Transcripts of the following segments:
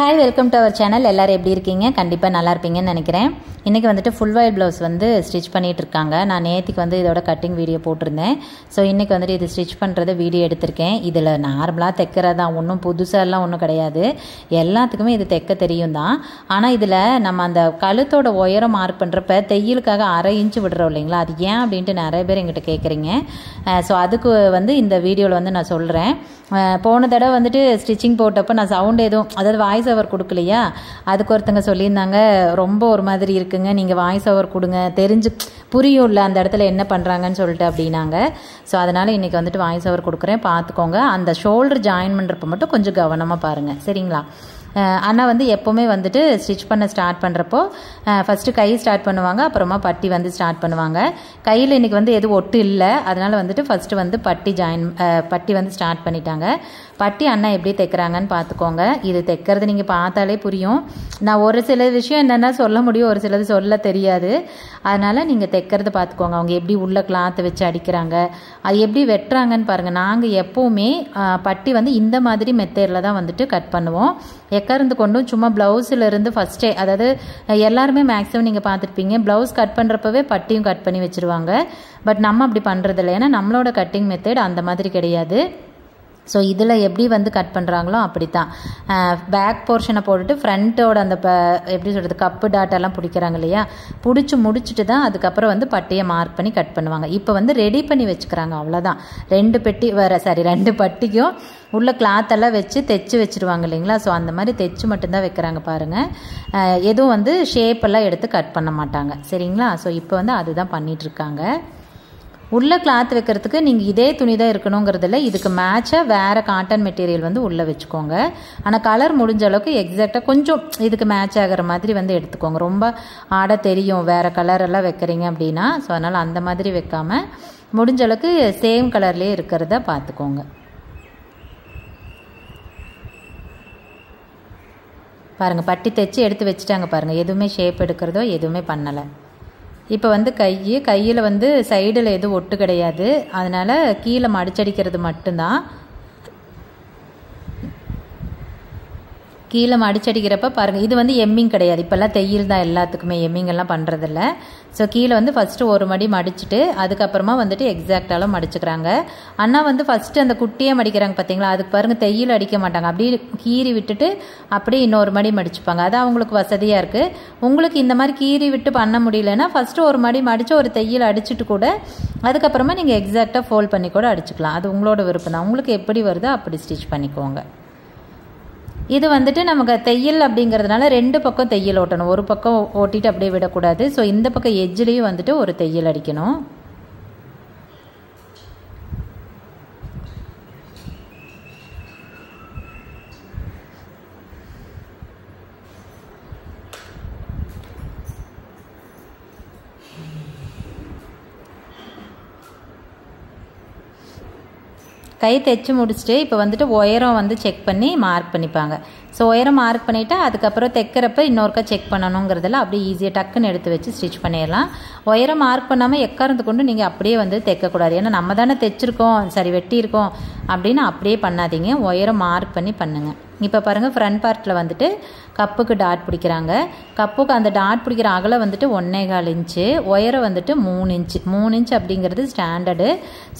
Hi, welcome to our channel. எல்லோரும் எப்படி இருக்கீங்க? கண்டிப்பாக நல்லா இருப்பீங்கன்னு நினைக்கிறேன். இன்றைக்கி வந்துட்டு ஃபுல் வாயில் ப்ளவுஸ் வந்து ஸ்டிச் பண்ணிகிட்டு இருக்காங்க. நான் நேற்றுக்கு வந்து இதோட கட்டிங் வீடியோ போட்டிருந்தேன். ஸோ இன்றைக்கி வந்துட்டு இது ஸ்டிச் பண்ணுறது வீடியோ எடுத்திருக்கேன். இதில் நார்மலாக தைக்கிறதா, ஒன்றும் புதுசாலாம் ஒன்றும் கிடையாது. எல்லாத்துக்குமே இது தைக்க தெரியும் தான். ஆனால் இதில் நம்ம அந்த கழுத்தோட உயரம் மார்க் பண்ணுறப்ப தையலுக்காக 1/2 இன்ச்சு விடுறோம் இல்லைங்களா? அது ஏன் அப்படின்ட்டு நிறைய பேர் எங்கிட்ட கேட்குறீங்க. ஸோ அதுக்கு வந்து இந்த வீடியோவில் வந்து நான் சொல்கிறேன். போன தடவை வந்துட்டு ஸ்டிச்சிங் போட்டப்போ நான் சவுண்ட் எதுவும், அதாவது வாய்ஸ் ஓவர் கொடுக்கலையா, அதுக்கு ஒருத்தங்க சொல்லியிருந்தாங்க, ரொம்ப ஒரு மாதிரி இருக்குங்க, நீங்கள் வாய்ஸ் ஓவர் கொடுங்க, தெரிஞ்சு புரியும்ல அந்த இடத்துல என்ன பண்ணுறாங்கன்னு சொல்லிட்டு அப்படின்னாங்க. ஸோ அதனால் இன்றைக்கி வந்துட்டு வாய்ஸ் ஓவர் கொடுக்குறேன், பார்த்துக்கோங்க. அந்த ஷோல்டர் ஜாயின் பண்ணுறப்ப மட்டும் கொஞ்சம் கவனமாக பாருங்கள், சரிங்களா? ஆனால் வந்து எப்போவுமே வந்துட்டு ஸ்டிச் பண்ண ஸ்டார்ட் பண்ணுறப்போ ஃபஸ்ட்டு கை ஸ்டார்ட் பண்ணுவாங்க, அப்புறமா பட்டி வந்து ஸ்டார்ட் பண்ணுவாங்க. கையில் இன்றைக்கி வந்து எதுவும் ஒட்டு இல்லை, அதனால் வந்துட்டு ஃபஸ்ட்டு வந்து பட்டி வந்து ஸ்டார்ட் பண்ணிட்டாங்க. பட்டி அண்ணா எப்படி தைக்கிறாங்கன்னு பார்த்துக்கோங்க. இது தைக்கிறது நீங்கள் பார்த்தாலே புரியும். நான் ஒரு சில விஷயம் என்னென்னா சொல்ல முடியும், ஒரு சிலது சொல்ல தெரியாது. அதனால் நீங்கள் தைக்கிறது பார்த்துக்கோங்க. அவங்க எப்படி உள்ள கிளாத்தை வச்சு அடிக்கிறாங்க, அது எப்படி வெட்டுறாங்கன்னு பாருங்கள். நாங்கள் எப்போவுமே பட்டி வந்து இந்த மாதிரி மெத்தேடில் தான் வந்துட்டு கட் பண்ணுவோம். எக்கருந்து கொண்டும் சும்மா ப்ளவுஸில் இருந்து ஃபஸ்ட்டே, அதாவது எல்லாருமே மேக்ஸிமம் நீங்கள் பார்த்துருப்பீங்க, ப்ளவுஸ் கட் பண்ணுறப்பவே பட்டியும் கட் பண்ணி வச்சுருவாங்க. பட் நம்ம அப்படி பண்ணுறதில்ல, ஏன்னா நம்மளோட கட்டிங் மெத்தட் அந்த மாதிரி கிடையாது. ஸோ இதில் எப்படி வந்து கட் பண்ணுறாங்களோ அப்படி தான். பேக் போர்ஷனை போட்டுட்டு ஃப்ரண்ட்டோட அந்த எப்படி சொல்கிறது, கப்பு டாட்டெல்லாம் பிடிக்கிறாங்க இல்லையா, பிடிச்சி முடிச்சுட்டு தான் அதுக்கப்புறம் வந்து பட்டியை மார்க் பண்ணி கட் பண்ணுவாங்க. இப்போ வந்து ரெடி பண்ணி வச்சுக்கிறாங்க, அவ்வளோதான். 2 பட்டிக்கும் உள்ள கிளாத்தெல்லாம் வச்சு தைச்சி வச்சுருவாங்க இல்லைங்களா? ஸோ அந்த மாதிரி தைச்சி மட்டும்தான் வைக்கிறாங்க பாருங்கள். எதுவும் வந்து ஷேப்பெல்லாம் எடுத்து கட் பண்ண மாட்டாங்க, சரிங்களா? ஸோ இப்போ வந்து அதுதான் பண்ணிகிட்ருக்காங்க. உள்ளே கிளாத் வைக்கிறதுக்கு நீங்கள் இதே துணி தான் இருக்கணுங்கிறதில்ல, இதுக்கு மேட்சாக வேறு காட்டன் மெட்டீரியல் வந்து உள்ளே வச்சுக்கோங்க. ஆனால் கலர் முடிஞ்ச அளவுக்கு எக்ஸாக்டாக கொஞ்சம் இதுக்கு மேட்ச் ஆகிற மாதிரி வந்து எடுத்துக்கோங்க. ரொம்ப ஆட தெரியும் வேறு கலரெல்லாம் வைக்கிறீங்க அப்படின்னா. ஸோ அதனால் அந்த மாதிரி வைக்காமல் முடிஞ்ச அளவுக்கு சேம் கலர்லேயே இருக்கிறத பார்த்துக்கோங்க. பாருங்கள், பட்டி தைச்சி எடுத்து வச்சுட்டாங்க பாருங்கள். எதுவுமே ஷேப் எடுக்கிறதோ எதுவுமே பண்ணலை. இப்போ வந்து கையில் வந்து சைடில் எதுவும் ஒட்டு கிடையாது, அதனால் கீழே மடிச்சடிக்கிறது மட்டும்தான். கீழே மடிச்சடிக்கிறப்ப பாருங்கள், இது வந்து எம்மிங் கிடையாது. இப்போல்லாம் தையல் தான் எல்லாத்துக்குமே, எம்மிங்கெல்லாம் பண்ணுறதில்ல. ஸோ கீழே வந்து ஃபஸ்ட்டு ஒரு மடி மடிச்சுட்டு அதுக்கப்புறமா வந்துட்டு எக்ஸாக்டாலாம் மடிச்சுக்கிறாங்க. அண்ணா வந்து ஃபஸ்ட்டு அந்த குட்டியே மடிக்கிறாங்க பார்த்தீங்களா, அதுக்கு பாருங்கள் தையல் அடிக்க மாட்டாங்க, அப்படியே கீறி விட்டுட்டு அப்படியே இன்னொரு மடி மடிச்சுப்பாங்க. அது அவங்களுக்கு வசதியாக இருக்குது. உங்களுக்கு இந்த மாதிரி கீறி விட்டு பண்ண முடியலன்னா ஃபஸ்ட்டு ஒரு மடி மடித்து ஒரு தையல் அடிச்சுட்டு கூட அதுக்கப்புறமா நீங்கள் எக்ஸாக்டாக ஃபோல்ட் பண்ணி கூட அடிச்சுக்கலாம். அது உங்களோட விருப்பம் தான், உங்களுக்கு எப்படி வருதோ அப்படி ஸ்டிச் பண்ணிக்கோங்க. இது வந்துட்டு நமக்கு தையல் அப்படிங்கிறதுனால 2 பக்கம் தையல் ஓட்டணும், ஒரு பக்கம் ஓட்டிட்டு அப்படியே விடக்கூடாது. ஸோ இந்த பக்கம் எஜ்ஜிலையும் வந்துட்டு ஒரு தையல் அடிக்கணும். கை தைச்சி முடிச்சுட்டு இப்போ வந்துட்டு உயரம் வந்து செக் பண்ணி மார்க் பண்ணிப்பாங்க. ஸோ உயரம் மார்க் பண்ணிவிட்டு அதுக்கப்புறம் தைக்கிறப்ப இன்னொருக்கா செக் பண்ணணுங்கிறதெல்லாம் அப்படியே ஈஸியாக டக்குன்னு எடுத்து வச்சு ஸ்டிச் பண்ணிடலாம். உயரம் மார்க் பண்ணாமல் எக்காரந்து கொண்டு நீங்கள் அப்படியே வந்து தைக்கக்கூடாது. ஏன்னா நம்ம தானே தைச்சிருக்கோம், சரி வெட்டியிருக்கோம் அப்படின்னு அப்படியே பண்ணாதீங்க, உயரம் மார்க் பண்ணி பண்ணுங்கள். இப்போ பாருங்கள், ஃப்ரண்ட் பார்ட்டில் வந்துட்டு கப்புக்கு டாட் பிடிக்கிறாங்க. கப்புக்கு அந்த டாட் பிடிக்கிற அகலம் வந்துட்டு 1.25 இன்ச்சு, உயரம் வந்துட்டு 3 இன்ச்சு. 3 இன்ச் அப்படிங்கிறது ஸ்டாண்டர்டு.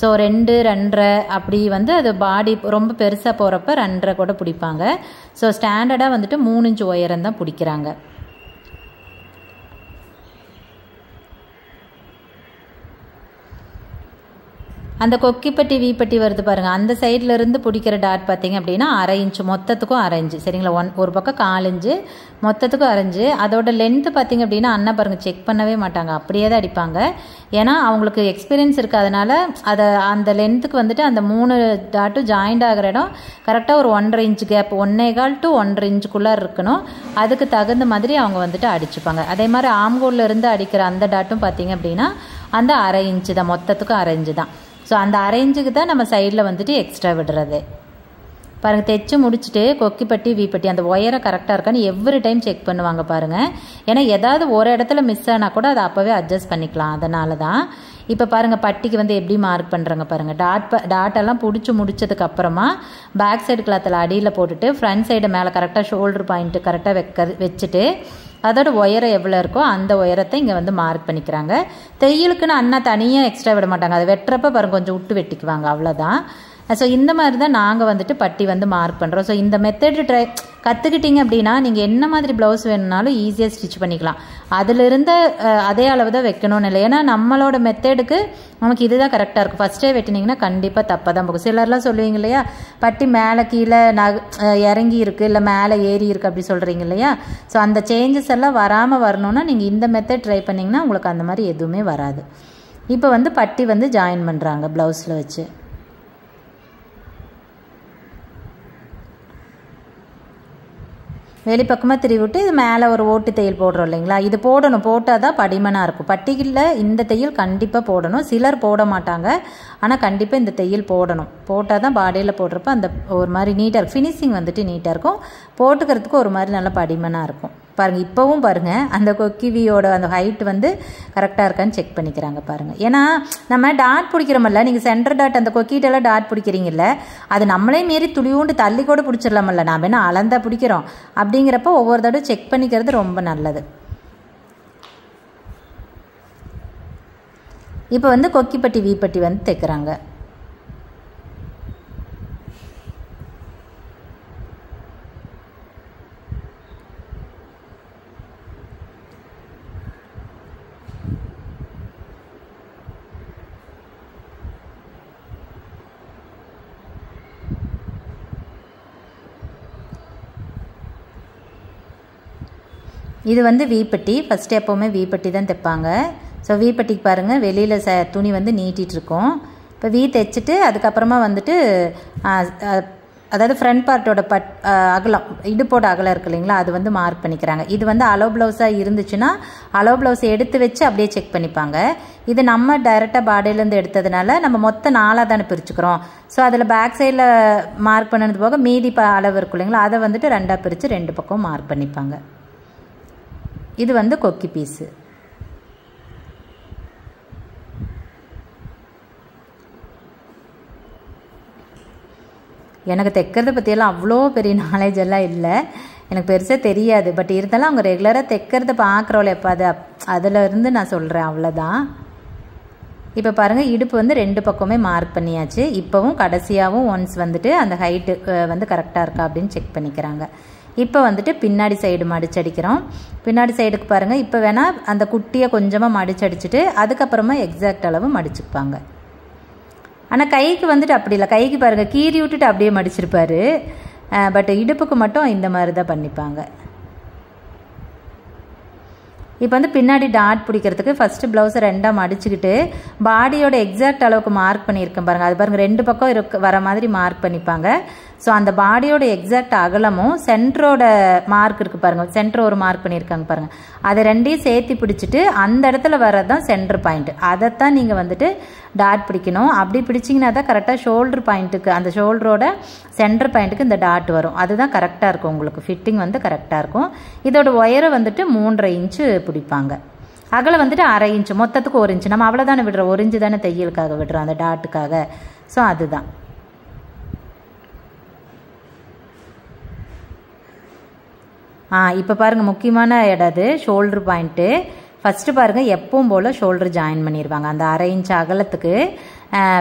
ஸோ 2, 2.5 அப்படி வந்து அது பாடி ரொம்ப பெருசாக போகிறப்ப 2.5 கூட பிடிப்பாங்க. ஸோ ஸ்டாண்டர்டாக வந்துட்டு 3 இன்ச்சு உயரம் தான் பிடிக்கிறாங்க. அந்த கொக்கிப்பட்டி வீப்பட்டி வருது பாருங்கள், அந்த சைடில் இருந்து பிடிக்கிற டாட் பார்த்தீங்க அப்படின்னா 1/2 இன்ச்சு, மொத்தத்துக்கும் 1/2 இன்ச்சு, சரிங்களா? ஒரு பக்கம் 4 இன்ச்சு, மொத்தத்துக்கும் 1/2 இன்ச்சு. அதோட லென்த்து பார்த்தீங்க அப்படின்னா அண்ணா பாருங்கள் செக் பண்ணவே மாட்டாங்க, அப்படியே தான் அடிப்பாங்க. ஏன்னா அவங்களுக்கு எக்ஸ்பீரியன்ஸ் இருக்கிறதுனால அதை அந்த லென்த்துக்கு வந்துட்டு அந்த 3 டாட்டும் ஜாயிண்ட் ஆகிற இடம் கரெக்டாக ஒரு 1.5 இன்ச்சு கேப், 1.25 to 1.5 இன்ச்சுக்குள்ளே இருக்கணும். அதுக்கு தகுந்த மாதிரி அவங்க வந்துட்டு அடிச்சுப்பாங்க. அதே மாதிரி ஆம்கோலில் இருந்து அடிக்கிற அந்த டாட்டும் பார்த்தீங்க அப்படின்னா அந்த 1/2 இன்ச்சு தான், மொத்தத்துக்கும் 1/2 இன்ச்சு தான். ஸோ அந்த 1/2 இன்ச்சுக்கு தான் நம்ம சைடில் வந்துட்டு எக்ஸ்ட்ரா விடுறது. பாருங்கள் தைச்சு முடிச்சுட்டு கொக்கிப்பட்டி வீப்பட்டி அந்த ஒயரை கரெக்டாக இருக்கான்னு எவ்ரி டைம் செக் பண்ணுவாங்க பாருங்கள். ஏன்னா ஏதாவது ஒரு இடத்துல மிஸ் ஆனால் கூட அதை அப்போவே அட்ஜஸ்ட் பண்ணிக்கலாம். அதனால தான் இப்போ பாருங்கள் பட்டிக்கு வந்து எப்படி மார்க் பண்ணுறாங்க பாருங்கள். டாட்டெல்லாம் பிடிச்சி முடிச்சதுக்கப்புறமா பேக் சைடு கிளாத்தில் அடியில் போட்டுட்டு ஃப்ரண்ட் சைடு மேலே கரெக்டாக ஷோல்டர் பாயிண்ட்டு கரெக்டாக வச்சுட்டு அதோட ஒயரை எவ்வளோ இருக்கோ அந்த ஒயரத்தை இங்கே வந்து மார்க் பண்ணிக்கிறாங்க. தையலுக்குன்னு அண்ணா தனியாக எக்ஸ்ட்ரா விட மாட்டாங்க. அதை வெட்டுறப்ப பாருங்கள் கொஞ்சம் விட்டு வெட்டிக்குவாங்க, அவ்வளோதான். ஸோ இந்த மாதிரி தான் நாங்கள் வந்துட்டு பட்டி வந்து மார்க் பண்ணுறோம். ஸோ இந்த மெத்தடு கற்றுக்கிட்டிங்க அப்படின்னா நீங்கள் என்ன மாதிரி ப்ளவுஸ் வேணுனாலும் ஈஸியாக ஸ்டிச் பண்ணிக்கலாம். அதிலிருந்து அதே அளவு தான் வைக்கணும்னு இல்லை. ஏன்னா நம்மளோட மெத்தடுக்கு நமக்கு இதுதான் கரெக்டாக இருக்கும். ஃபஸ்ட்டே வெட்டினீங்கன்னா கண்டிப்பாக தப்பாக தான் போகும். சிலர்லாம் சொல்லுவீங்க இல்லையா, பட்டி மேலே கீழே இறங்கி இருக்குது இல்லை மேலே ஏறி இருக்குது அப்படி சொல்கிறீங்க இல்லையா. ஸோ அந்த சேஞ்சஸ் எல்லாம் வராமல் வரணும்னா நீங்கள் இந்த மெத்தட் ட்ரை பண்ணிங்கன்னா உங்களுக்கு அந்த மாதிரி எதுவுமே வராது. இப்போ வந்து பட்டி வந்து ஜாயின் பண்ணுறாங்க ப்ளவுஸில் வச்சு. வெளிப்பக்கமாக திருவி விட்டு இது மேலே ஒரு ஓட்டு தையல் போடுறோம் இல்லைங்களா, இது போடணும். போட்டால் தான் படிமனாக இருக்கும். பட்டிகளில் இந்த தையல் கண்டிப்பாக போடணும். சிலர் போட மாட்டாங்க, ஆனால் கண்டிப்பாக இந்த தையல் போடணும். போட்டால் தான் பாடியில் போடுறப்ப அந்த ஒரு மாதிரி நீட்டாக இருக்கும். ஃபினிஷிங் வந்துட்டு நீட்டாக இருக்கும். போட்டுக்கிறதுக்கு ஒரு மாதிரி நல்லா படிமனாக இருக்கும். பாருங்கள் இப்போவும் பாருங்கள் அந்த கொக்கிவியோட அந்த ஹைட் வந்து கரெக்டாக இருக்கான்னு செக் பண்ணிக்கிறாங்க பாருங்கள். ஏன்னா நம்ம டாட் பிடிக்கிறோமல்ல, நீங்கள் சென்டர் டாட் அந்த கொக்கிட்டெல்லாம் டாட் பிடிக்கிறீங்கல்ல, அது நம்மளே மீறி துளியூண்டு தள்ளி கூட பிடிச்சிடலாமல்ல. நாம் என்ன அளந்தா பிடிக்கிறோம் அப்படிங்கிறப்ப ஒவ்வொரு தடவை செக் பண்ணிக்கிறது ரொம்ப நல்லது. இப்போ வந்து கொக்கிப்பட்டி வீப்பட்டி வந்து தைக்கிறாங்க. இது வந்து வீப்பட்டி. ஃபஸ்ட்டு எப்போவுமே வீப்பட்டி தான் தைப்பாங்க. ஸோ வீப்பட்டிக்கு பாருங்கள் வெளியில் துணி வந்து நீட்டிகிட்ருக்கோம். இப்போ வீ தைச்சிட்டு அதுக்கப்புறமா வந்துட்டு அதாவது ஃப்ரண்ட் பார்ட்டோட அகலம் இடுப்போட அகலம் இருக்குது இல்லைங்களா, அது வந்து மார்க் பண்ணிக்கிறாங்க. இது வந்து அலோ ப்ளவுஸாக இருந்துச்சுன்னா அலோ ப்ளவுஸை எடுத்து வச்சு அப்படியே செக் பண்ணிப்பாங்க. இது நம்ம டைரெக்டாக பாடியிலேருந்து எடுத்ததுனால நம்ம மொத்தம் 4ஆக தானே பிரிச்சுக்கிறோம். ஸோ அதில் பேக் சைடில் மார்க் பண்ணது போக மீதி அளவு இருக்கும் இல்லைங்களா, அதை வந்துட்டு 2ஆக பிரித்து 2 பக்கம் மார்க் பண்ணிப்பாங்க. இது வந்து கொக்கி பீஸு. எனக்கு தைக்கிறத பற்றியெல்லாம் அவ்வளோ பெரிய நாலேஜ் எல்லாம் இல்லை, எனக்கு பெருசாக தெரியாது. பட் இருந்தாலும் அவங்க ரெகுலராக தைக்கிறத பார்க்குறோம்ல எப்போ அதில் இருந்து நான் சொல்கிறேன், அவ்வளோதான். இப்போ பாருங்கள் இடுப்பு வந்து 2 பக்கமே மார்க் பண்ணியாச்சு. இப்போவும் கடைசியாகவும் ஒன்ஸ் வந்துட்டு அந்த ஹைட்டு வந்து கரெக்டாக இருக்கா அப்படின்னு செக் பண்ணிக்கிறாங்க. இப்போ வந்துட்டு பின்னாடி சைடு மடிச்சடிக்கிறோம். பின்னாடி சைடுக்கு பாருங்கள் இப்போ வேணால் அந்த குட்டியை கொஞ்சமாக மடிச்சடிச்சுட்டு அதுக்கப்புறமா எக்ஸாக்ட் அளவு மடிச்சுப்பாங்க. ஆனால் கைக்கு வந்துட்டு அப்படி இல்லை, கைக்கு பாருங்கள் கீறி விட்டுட்டு அப்படியே மடிச்சிருப்பாரு. பட் இடுப்புக்கு மட்டும் இந்த மாதிரி தான் பண்ணிப்பாங்க. இப்போ வந்து பின்னாடி டாட் பிடிக்கிறதுக்கு ஃபஸ்ட்டு ப்ளவுஸை 2ஆக மடிச்சுக்கிட்டு பாடியோட எக்ஸாக்ட் அளவுக்கு மார்க் பண்ணியிருக்கேன் பாருங்கள். அது பாருங்கள் 2 பக்கம் வர மாதிரி மார்க் பண்ணிப்பாங்க. ஸோ அந்த பாடியோட எக்ஸாக்ட் அகலமும் சென்டரோட மார்க் இருக்குது பாருங்கள், சென்டர் ஒரு மார்க் பண்ணியிருக்காங்க பாருங்கள், அதை 2ஐயும் சேர்த்து பிடிச்சிட்டு அந்த இடத்துல வர்றது தான் சென்டர் பாயிண்ட். அதைத்தான் நீங்கள் வந்துட்டு டாட் பிடிக்கணும். அப்படி பிடிச்சிங்கன்னா தான் கரெக்டாக ஷோல்டர் பாயிண்ட்டுக்கு அந்த ஷோல்டரோட சென்டர் பாயிண்ட்டுக்கு இந்த டாட் வரும். அதுதான் கரெக்டாக இருக்கும், உங்களுக்கு ஃபிட்டிங் வந்து கரெக்டாக இருக்கும். இதோட ஒயரை வந்துட்டு 3.5 இன்ச்சு பிடிப்பாங்க. அகலம் வந்துட்டு 1/2 இன்ச்சு, மொத்தத்துக்கு 1 இன்ச்சு. நம்ம அவ்வளோதானே விடுறோம், 1 இன்ச்சு தானே தையலுக்காக விடுறோம் அந்த டாட்டுக்காக. ஸோ அதுதான். இப்போ பாருங்கள் முக்கியமான இடம் அது ஷோல்டர் பாயிண்ட்டு. ஃபஸ்ட்டு பாருங்கள் எப்பவும் போல் ஷோல்டர் ஜாயின் பண்ணிடுவாங்க. அந்த 1/2 இன்ச் அகலத்துக்கு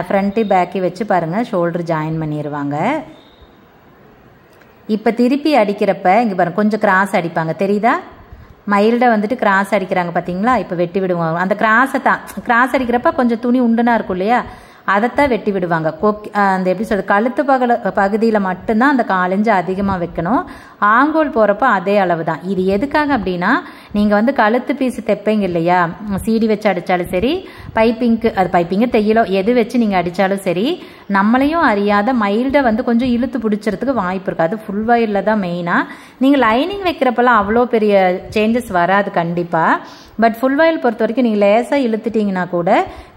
ஃப்ரண்ட்டு பேக்கி வச்சு பாருங்கள் ஷோல்டர் ஜாயின் பண்ணிடுவாங்க. இப்போ திருப்பி அடிக்கிறப்ப இங்கே பாருங்கள் கொஞ்சம் கிராஸ் அடிப்பாங்க, தெரியுதா? மைல்டாக வந்துட்டு கிராஸ் அடிக்கிறாங்க பார்த்தீங்களா? இப்போ வெட்டி விடுவாங்க. அந்த கிராஸை தான் கிராஸ் அடிக்கிறப்ப கொஞ்சம் துணி உண்டுனா இருக்கும் இல்லையா, அதைத்தான் வெட்டி விடுவாங்க. அந்த எப்படி சொல்கிறது, கழுத்து பகுதியில் மட்டும்தான் அந்த 1/4 இன்ச்சு அதிகமாக வைக்கணும். ஆங்கோல் போகிறப்ப அதே அளவு தான். இது எதுக்காக அப்படின்னா நீங்கள் வந்து கழுத்து பீஸு தைப்பீங்க இல்லையா, சீடி வச்சு அடித்தாலும் சரி, பைப்பிங்கு தையலோ எது வச்சு நீங்கள் அடித்தாலும் சரி, நம்மளையும் அறியாத மைல்டாக வந்து கொஞ்சம் இழுத்து பிடிச்சிறதுக்கு வாய்ப்பு இருக்குது. அது ஃபுல் வாயிலில் தான் மெயினாக. நீங்கள் லைனிங் வைக்கிறப்பெல்லாம் அவ்வளோ பெரிய சேஞ்சஸ் வராது கண்டிப்பாக. பட் ஃபுல் வாயில் பொறுத்த வரைக்கும் நீங்கள் லேசாக இழுத்துட்டிங்கன்னா கூட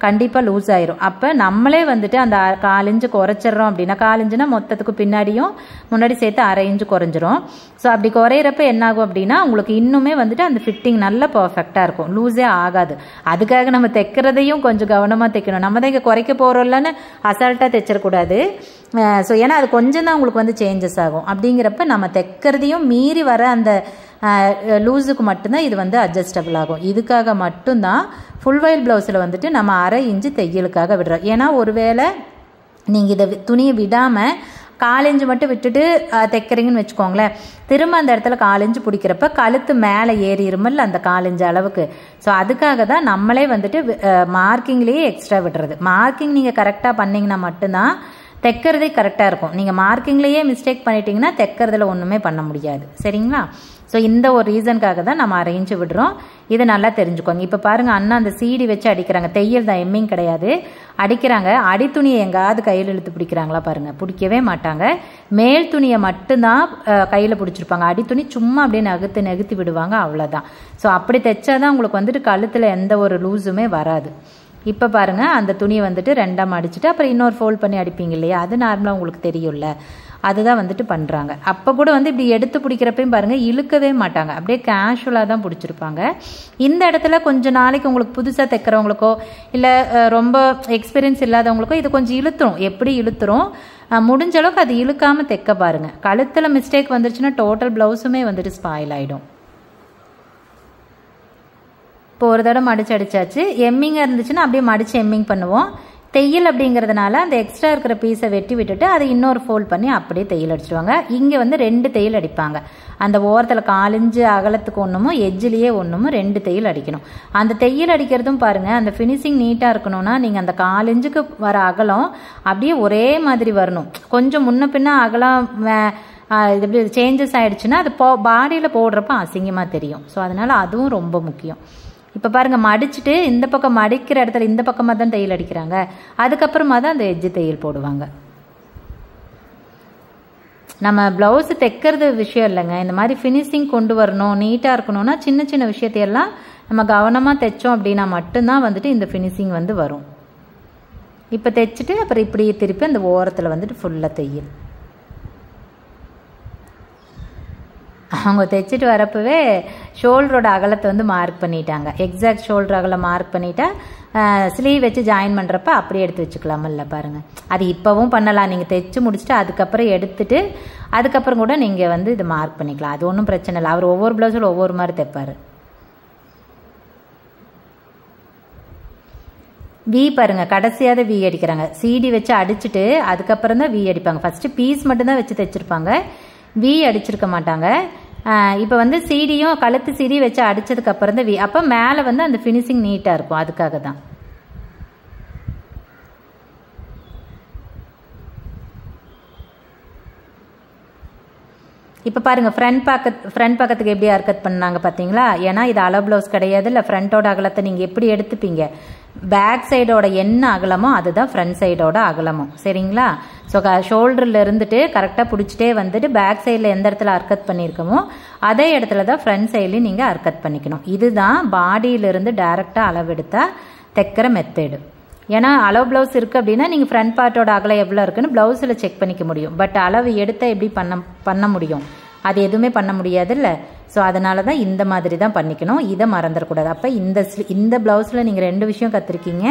கண்டிப்பாக லூஸ் ஆயிரும். அப்போ நம்மளே வந்துட்டு அந்த 4 இன்ச்சு குறைச்சிட்றோம் அப்படின்னா, 4 இன்ச்சுனா மொத்தத்துக்கு பின்னாடியும் முன்னாடி சேர்த்து 1/2 இன்ச்சு குறைஞ்சிரும். ஸோ அப்படி குறையிறப்ப என்னாகும் அப்படின்னா உங்களுக்கு இன்னுமே வந்துட்டு அந்த ஃபிட்டிங் நல்ல பர்ஃபெக்டாக இருக்கும், லூஸே ஆகாது. அதுக்காக நம்ம தைக்கிறதையும் கொஞ்சம் கவனமாக தைக்கணும். நம்ம தான் இங்கே குறைக்க போகிறோம்லன்னு அசால்ட்டாக தைச்சிடக்கூடாது. ஸோ ஏன்னா அது கொஞ்சம் தான் உங்களுக்கு வந்து சேஞ்சஸ் ஆகும். அப்படிங்கிறப்ப நம்ம தைக்கிறதையும் மீறி வர அந்த லூஸுக்கு மட்டும்தான் இது வந்து அட்ஜஸ்டபிள் ஆகும். இதுக்காக மட்டும்தான் ஃபுல் வாயில் ப்ளவுஸில் வந்துட்டு நம்ம 1/2 இன்ச்சு தையலுக்காக விடுறோம். ஏன்னா ஒருவேளை நீங்கள் இதை துணியை விடாமல் 4 இன்ச்சு மட்டும் விட்டுட்டு தைக்கிறீங்கன்னு வச்சுக்கோங்களேன், திரும்ப அந்த இடத்துல 4 இன்ச்சு பிடிக்கிறப்ப கழுத்து மேலே ஏறிடுமல்ல அந்த 4 இன்ச்சு அளவுக்கு. ஸோ அதுக்காக தான் நம்மளே வந்துட்டு மார்க்கிங்லேயே எக்ஸ்ட்ரா விடுறது. மார்க்கிங் நீங்கள் கரெக்டாக பண்ணிங்கன்னா மட்டும்தான் தைக்கிறதே கரெக்டாக இருக்கும். நீங்கள் மார்க்கிங்லேயே மிஸ்டேக் பண்ணிட்டீங்கன்னா தைக்கிறதுல ஒன்றுமே பண்ண முடியாது. சரிங்களா? ஸோ இந்த ஒரு ரீசனுக்காக தான் நம்ம 1/2 இன்ச்சு விடுறோம். இதை நல்லா தெரிஞ்சுக்கோங்க. இப்போ பாருங்கள், அண்ணா அந்த சீடி வச்சு அடிக்கிறாங்க, தையல் தான், எம்மிங் கிடையாது, அடிக்கிறாங்க. அடித்துணியை எங்காவது கையில் இழுத்து பிடிக்கிறாங்களா பாருங்கள், பிடிக்கவே மாட்டாங்க. மேல் துணியை மட்டும்தான் கையில் பிடிச்சிருப்பாங்க. அடித்துணி சும்மா அப்படியே நகர்த்தி விடுவாங்க, அவ்வளோதான். ஸோ அப்படி தைச்சாதான் உங்களுக்கு வந்துட்டு கழுத்தில் எந்த ஒரு லூஸுமே வராது. இப்போ பாருங்கள், அந்த துணியை வந்துட்டு 2ஆக மடிச்சுட்டு அப்புறம் இன்னொரு ஃபோல்ட் பண்ணி அடிப்பீங்க இல்லையா, அது நார்மலாக உங்களுக்கு தெரியும்ல, அதுதான் வந்துட்டு பண்ணுறாங்க. அப்போ கூட வந்து இப்படி எடுத்து பிடிக்கிறப்பையும் பாருங்கள் இழுக்கவே மாட்டாங்க, அப்படியே கேஷுவலாக தான் பிடிச்சிருப்பாங்க. இந்த இடத்துல கொஞ்சம் நாளைக்கு உங்களுக்கு புதுசாக தைக்கிறவங்களுக்கோ இல்லை ரொம்ப எக்ஸ்பீரியன்ஸ் இல்லாதவங்களுக்கோ இது கொஞ்சம் இழுத்துரும். எப்படி இழுத்துரும், முடிஞ்ச அளவுக்கு அது இழுக்காமல் தைக்க பாருங்கள். கழுத்தில் மிஸ்டேக் வந்துருச்சுன்னா டோட்டல் ப்ளவுஸுமே வந்துட்டு ஸ்பாயில் ஆகிடும். இப்போ ஒரு தடவை மடிச்சு அடிச்சாச்சு. எம்மிங்காக இருந்துச்சுன்னா அப்படியே மடித்து எம்மிங் பண்ணுவோம். தையல் அப்படிங்கிறதுனால அந்த எக்ஸ்ட்ரா இருக்கிற பீஸை வெட்டி விட்டுட்டு அதை இன்னொரு ஃபோல்ட் பண்ணி அப்படியே தையல் அடிச்சிடுவாங்க. இங்கே வந்து 2 தையல் அடிப்பாங்க. அந்த ஓரத்தில் 4 இன்ச்சு அகலத்துக்கு ஒன்றுமும் எஜ்ஜிலேயே ஒன்றுமும் 2 தையல் அடிக்கணும். அந்த தையல் அடிக்கிறதும் பாருங்கள், அந்த ஃபினிஷிங் நீட்டாக இருக்கணும்னா நீங்கள் அந்த 4 இன்ச்சுக்கு வர அகலம் அப்படியே ஒரே மாதிரி வரணும். கொஞ்சம் முன்ன பின்ன அகலம் இது எப்படி சேஞ்சஸ் ஆகிடுச்சுன்னா அது பாடியில் போடுறப்ப அசிங்கமாக தெரியும். ஸோ அதனால் அதுவும் ரொம்ப முக்கியம். இப்போ பாருங்கள், மடிச்சுட்டு இந்த பக்கம் மடிக்கிற இடத்துல இந்த பக்கமாக தான் தையல் அடிக்கிறாங்க, அதுக்கப்புறமா தான் அந்த எஜ்ஜு தையல் போடுவாங்க. நம்ம ப்ளவுஸு தைக்கிறது விஷயம் இல்லைங்க, இந்த மாதிரி ஃபினிஷிங் கொண்டு வரணும், நீட்டாக இருக்கணும்னா சின்ன சின்ன விஷயத்தையெல்லாம் நம்ம கவனமாக தைச்சோம் அப்படின்னா மட்டும்தான் வந்துட்டு இந்த ஃபினிஷிங் வந்து வரும். இப்போ தைச்சிட்டு அப்புறம் இப்படி திருப்பி அந்த ஓரத்தில் வந்துட்டு ஃபுல்லாக தையல். அவங்க தைச்சிட்டு வரப்பவே ஷோல்டரோட அகலத்தை வந்து மார்க் பண்ணிட்டாங்க. எக்ஸாக்ட் ஷோல்டர் அகலம் மார்க் பண்ணிட்டா ஸ்லீவ் வச்சு ஜாயின் பண்ணுறப்ப அப்படியே எடுத்து வச்சுக்கலாமல்ல பாருங்கள். அது இப்போவும் பண்ணலாம், நீங்கள் தைச்சி முடிச்சுட்டு அதுக்கப்புறம் எடுத்துட்டு அதுக்கப்புறம் கூட நீங்கள் வந்து இதை மார்க் பண்ணிக்கலாம், அது ஒன்றும் பிரச்சனை இல்லை. அவர் ஒவ்வொரு ப்ளவுஸில் ஒவ்வொரு மாதிரி தைப்பார். வி பாருங்கள், கடைசியாக வி அடிக்கிறாங்க. சீடி வச்சு அடிச்சுட்டு அதுக்கப்புறம் தான் வி அடிப்பாங்க. ஃபஸ்ட்டு பீஸ் மட்டும்தான் வச்சு தைச்சிருப்பாங்க, வி அடிச்சிருக்க மாட்டாங்க. இப்போ வந்து சீடியும் கழுத்து சீடி வச்சு அடித்ததுக்கு அப்புறம் தான் வி, அப்போ மேலே வந்து அந்த ஃபினிஷிங் நீட்டாக இருக்கும், அதுக்காக தான். இப்போ பாருங்கள், ஃப்ரண்ட் பக்கத்துக்கு எப்படி ஹர்கட் பண்ணாங்க பார்த்தீங்களா? ஏன்னா இது அளவு ப்ளவுஸ் கிடையாது இல்லை, ஃப்ரண்ட்டோட அகலத்தை நீங்கள் எப்படி எடுத்துப்பீங்க, பேக் சைடோட என்ன அகலமோ அதுதான் ஃப்ரண்ட் சைடோட அகலமும். சரிங்களா? ஸோ ஷோல்டரில் இருந்துட்டு கரெக்டாக பிடிச்சிட்டே வந்துட்டு பேக் சைடில் எந்த இடத்துல ஹர்கட் பண்ணியிருக்கோமோ அதே இடத்துல தான் ஃப்ரண்ட் சைட்லேயும் நீங்கள் ஹர்கட் பண்ணிக்கணும். இதுதான் பாடியிலிருந்து டைரெக்டாக அளவெடுத்தால் தைக்கிற மெத்தேடு. ஏன்னா அளவு ப்ளவுஸ் இருக்குது அப்படின்னா நீங்கள் ஃப்ரண்ட் பார்ட்டோட அகலம் எவ்வளோ இருக்குன்னு ப்ளவுஸில் செக் பண்ணிக்க முடியும். பட் அளவு எடுத்தால் எப்படி பண்ண முடியும், அது எதுவுமே பண்ண முடியாது இல்லை. ஸோ அதனால தான் இந்த மாதிரி தான் பண்ணிக்கணும், இதை மறந்துடக்கூடாது. அப்போ இந்த ப்ளவுஸில் நீங்கள் 2 விஷயம் கற்றுருக்கீங்க.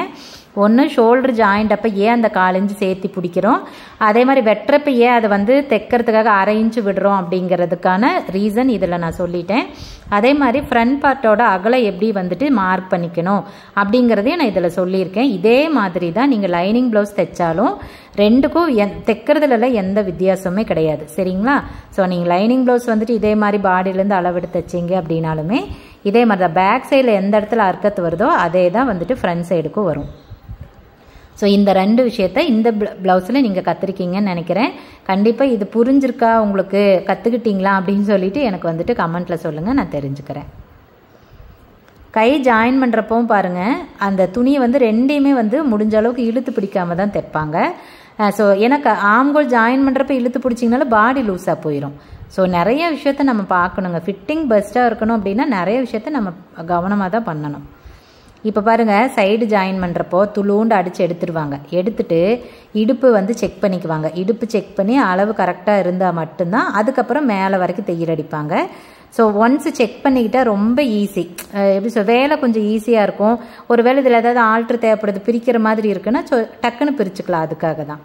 ஒன்று, ஷோல்டர் ஜாயிண்ட் அப்போ ஏன் அந்த 4 இன்ச்சு சேர்த்து பிடிக்கிறோம், அதே மாதிரி வெட்டுறப்ப ஏன் அதை வந்து தைக்கிறதுக்காக 1/2 இன்ச்சு விடுறோம் அப்படிங்கிறதுக்கான ரீசன் இதில் நான் சொல்லிட்டேன். அதே மாதிரி ஃப்ரண்ட் பார்ட்டோட அகலம் எப்படி வந்துட்டு மார்க் பண்ணிக்கணும் அப்படிங்கிறதையும் நான் இதில் சொல்லியிருக்கேன். இதே மாதிரி தான் நீங்கள் லைனிங் ப்ளவுஸ் தைச்சாலும் 2க்கும் தைக்கிறதுல எந்த வித்தியாசமே கிடையாது. சரிங்களா? ஸோ நீங்கள் லைனிங் ப்ளவுஸ் வந்துட்டு இதே மாதிரி பாடியிலேருந்து அளவெடுத்து தைச்சிங்க அப்படின்னாலுமே இதே மாதிரி தான் பேக் சைடில் எந்த இடத்துல அர்க்கத்து வருதோ அதே தான் வந்துட்டு ஃப்ரண்ட் சைடுக்கும் வரும். ஸோ இந்த 2 விஷயத்த இந்த ப்ளவுஸில் நீங்கள் கற்றுருக்கீங்கன்னு நினைக்கிறேன். கண்டிப்பாக இது புரிஞ்சிருக்கா உங்களுக்கு, கற்றுக்கிட்டீங்களா அப்படின்னு சொல்லிட்டு எனக்கு வந்துட்டு கமெண்ட்டில் சொல்லுங்கள், நான் தெரிஞ்சுக்கிறேன். கை ஜாயின் பண்ணுறப்பவும் பாருங்கள் அந்த துணியை வந்து ரெண்டையுமே வந்து முடிஞ்ச அளவுக்கு இழுத்து பிடிக்காம தான் தைப்பாங்க. ஸோ எனக்கு ஆம்கோல் ஜாயின் பண்ணுறப்ப இழுத்து பிடிச்சிங்கனால பாடி லூஸாக போயிடும். ஸோ நிறைய விஷயத்த நம்ம பார்க்கணுங்க. ஃபிட்டிங் பெஸ்ட்டாக இருக்கணும் அப்படின்னா நிறைய விஷயத்த நம்ம கவனமாக தான் பண்ணணும். இப்போ பாருங்கள் சைடு ஜாயின் பண்ணுறப்போ துளூண்டு அடித்து எடுத்துருவாங்க. எடுத்துட்டு இடுப்பு வந்து செக் பண்ணிக்குவாங்க. இடுப்பு செக் பண்ணி அளவு கரெக்டாக இருந்தால் மட்டும்தான் அதுக்கப்புறம் மேலே வரைக்கும் தையல் அடிப்பாங்க. ஸோ ஒன்ஸ் செக் பண்ணிக்கிட்டால் ரொம்ப ஈஸி. எப்படி வேலை கொஞ்சம் ஈஸியாக இருக்கும். ஒரு வேளை இதில் ஏதாவது ஆல்ட்ரு தேவைப்படுது பிரிக்கிற மாதிரி இருக்குன்னா டக்குன்னு பிரிச்சுக்கலாம். அதுக்காக தான்.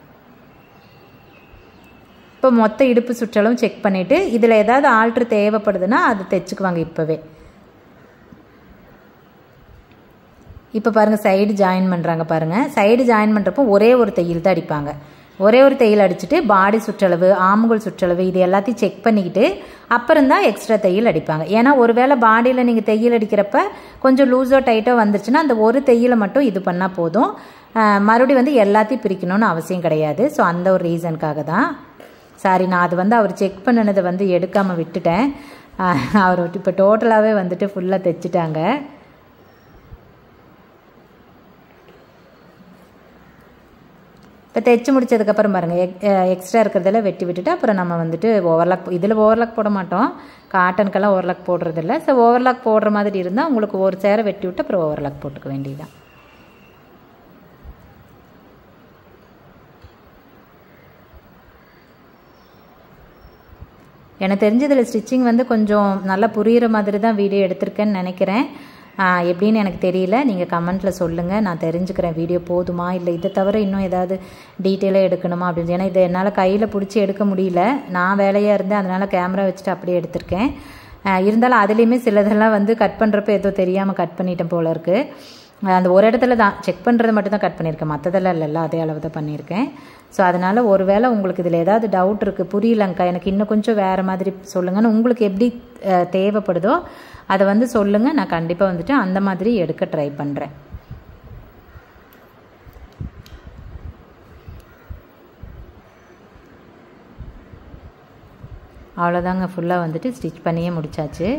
இப்போ மொத்த இடுப்பு சுற்றலும் செக் பண்ணிவிட்டு இதில் ஏதாவது ஆல்ட்ரு தேவைப்படுதுன்னா அது தைச்சுக்குவாங்க இப்போவே. இப்போ பாருங்கள் சைடு ஜாயின் பண்ணுறாங்க பாருங்கள். சைடு ஜாயின் பண்ணுறப்போ ஒரே ஒரு தையல் தான் அடிப்பாங்க. ஒரே ஒரு தையல் அடிச்சுட்டு பாடி சுற்றளவு ஆம்கோல் சுற்றளவு இது எல்லாத்தையும் செக் பண்ணிக்கிட்டு அப்புறம் தான் எக்ஸ்ட்ரா தையல் அடிப்பாங்க. ஏன்னா ஒரு வேளை பாடியில் நீங்கள் தையல் அடிக்கிறப்ப கொஞ்சம் லூஸோ டைட்டோ வந்துருச்சுன்னா அந்த ஒரு தையலை மட்டும் இது பண்ணால் போதும். மறுபடியும் வந்து எல்லாத்தையும் பிரிக்கணும்னு அவசியம் கிடையாது. ஸோ அந்த ஒரு ரீசனுக்காக தான். சாரி, நான் அது வந்து அவர் செக் பண்ணினதை வந்து எடுக்காமல் விட்டுட்டேன். அவர் இப்போ டோட்டலாகவே வந்துட்டு ஃபுல்லாக தைச்சிட்டாங்க. இப்போ தைச்சி முடிச்சதுக்கப்புறம் பாருங்கள் எக்ஸ்ட்ரா இருக்கிறதெல்லாம் வெட்டி விட்டுட்டு அப்புறம் நம்ம வந்துட்டு ஓவர்லாக், இதில் ஓவர்லாக் போட மாட்டோம், காட்டனுக்கெல்லாம் ஓவர்லாக் போடுறதில்ல. ஸோ ஓவர்லாக் போடுற மாதிரி இருந்தால் உங்களுக்கு ஒரு சேரை வெட்டி விட்டு அப்புறம் ஓவர்லாக் போட்டுக்க வேண்டியதுதான். எனக்கு தெரிஞ்சதில் ஸ்டிச்சிங் வந்து கொஞ்சம் நல்லா புரிகிற மாதிரி தான் வீடியோ எடுத்திருக்கேன்னு நினைக்கிறேன். எப்படின்னு எனக்கு தெரியல. நீங்கள் கமெண்ட்டில் சொல்லுங்கள், நான் தெரிஞ்சுக்கிறேன். வீடியோ போதுமா இல்லை இதை தவிர இன்னும் ஏதாவது டீட்டெயிலாக எடுக்கணுமா அப்படின்னு. ஏன்னா இதை என்னால் கையில் பிடிச்சி எடுக்க முடியல. நான் வேலையாக இருந்தேன், அதனால் கேமரா வச்சுட்டு அப்படியே எடுத்திருக்கேன். இருந்தாலும் அதுலேயுமே சிலதெல்லாம் வந்து கட் பண்ணுறப்ப ஏதோ தெரியாமல் கட் பண்ணிட்டேன் போல இருக்குது. அந்த ஒரு இடத்துல தான் செக் பண்ணுறது மட்டும் தான் கட் பண்ணியிருக்கேன், மற்றதெல்லாம் இல்லைல்ல, அதே அளவு தான் பண்ணியிருக்கேன். ஸோ அதனால் ஒரு வேளை உங்களுக்கு இதில் ஏதாவது டவுட் இருக்குது, புரியலங்கக்கா எனக்கு இன்னும் கொஞ்சம் வேறு மாதிரி சொல்லுங்கன்னு உங்களுக்கு எப்படி தேவைப்படுதோ அதை வந்து சொல்லுங்கள். நான் கண்டிப்பாக வந்துட்டு அந்த மாதிரி எடுக்க ட்ரை பண்ணுறேன். அவ்வளோதாங்க, ஃபுல்லாக வந்துட்டு ஸ்டிச் பண்ணியே முடிச்சாச்சு.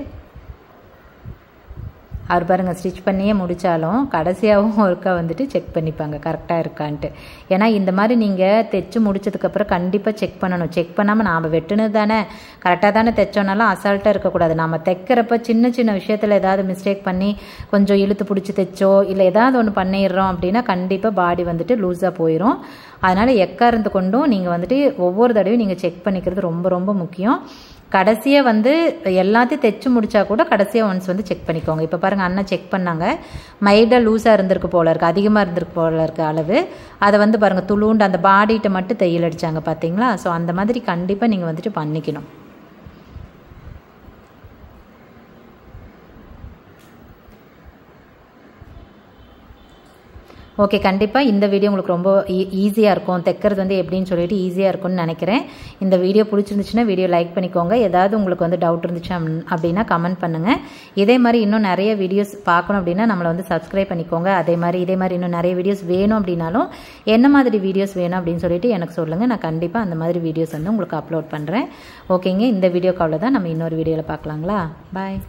அவர் பாருங்கள் ஸ்டிச் பண்ணியே முடித்தாலும் கடைசியாகவும் ஒருக்கா வந்துட்டு செக் பண்ணிப்பாங்க கரெக்டாக இருக்கான்ட்டு. ஏன்னா இந்த மாதிரி நீங்கள் தைச்சி முடிச்சதுக்கப்புறம் கண்டிப்பாக செக் பண்ணணும். செக் பண்ணாமல் நாம் வெட்டுனது தானே கரெக்டாக தானே தைச்சோன்னாலும் அசால்ட்டாக இருக்கக்கூடாது. நம்ம தைக்கிறப்ப சின்ன சின்ன விஷயத்தில் ஏதாவது மிஸ்டேக் பண்ணி கொஞ்சம் இழுத்து பிடிச்சி தைச்சோ இல்லை ஏதாவது ஒன்று பண்ணிடுறோம் அப்படின்னா கண்டிப்பாக பாடி வந்துட்டு லூஸாக போயிடும். அதனால் எக்காரணத்து கொண்டும் நீங்கள் வந்துட்டு ஒவ்வொரு தடவையும் நீங்கள் செக் பண்ணிக்கிறது ரொம்ப ரொம்ப முக்கியம். கடைசியாக வந்து எல்லாத்தையும் தைச்சி முடிச்சா கூட கடைசியாக ஒன்ஸ் வந்து செக் பண்ணிக்கோங்க. இப்போ பாருங்கள் அண்ணன் செக் பண்ணாங்க, மைல்டாக லூஸாக இருந்திருக்கு போல இருக்குது, அதிகமாக இருந்திருக்கு போல இருக்குது அளவு. அதை வந்து பாருங்கள் துளுண்டு அந்த பாடிகிட்ட மட்டும் தையல் அடித்தாங்க பார்த்தீங்களா. ஸோ அந்த மாதிரி கண்டிப்பாக நீங்கள் வந்துட்டு பண்ணிக்கணும். ஓகே, கண்டிப்பாக இந்த வீடியோ உங்களுக்கு ரொம்ப ஈஸியாக இருக்கும். தைக்கிறது வந்து எப்படின்னு சொல்லிட்டு ஈஸியாக இருக்கும்னு நினைக்கிறேன். இந்த வீடியோ பிடிச்சிருந்துச்சுன்னா வீடியோ லைக் பண்ணிக்கோங்க. ஏதாவது உங்களுக்கு வந்து டவுட் இருந்துச்சு அப்படின்னா கமெண்ட் பண்ணுங்கள். இதே மாதிரி இன்னும் நிறைய வீடியோஸ் பார்க்கணும் அப்படின்னா நம்மளை வந்து சப்ஸ்கிரைப் பண்ணிக்கோங்க. இதே மாதிரி இன்னும் நிறைய வீடியோஸ் வேணும் அப்படின்னாலும் என்ன மாதிரி வீடியோஸ் வேணும் அப்படின்னு சொல்லிட்டு எனக்கு சொல்லுங்கள். நான் கண்டிப்பாக அந்த மாதிரி வீடியோஸ் வந்து உங்களுக்கு அப்லோட் பண்ணுறேன். ஓகேங்க, இந்த வீடியோக்கு அவ்வளோதான். நம்ம இன்னொரு வீடியோவில் பார்க்கலாங்களா. பாய்.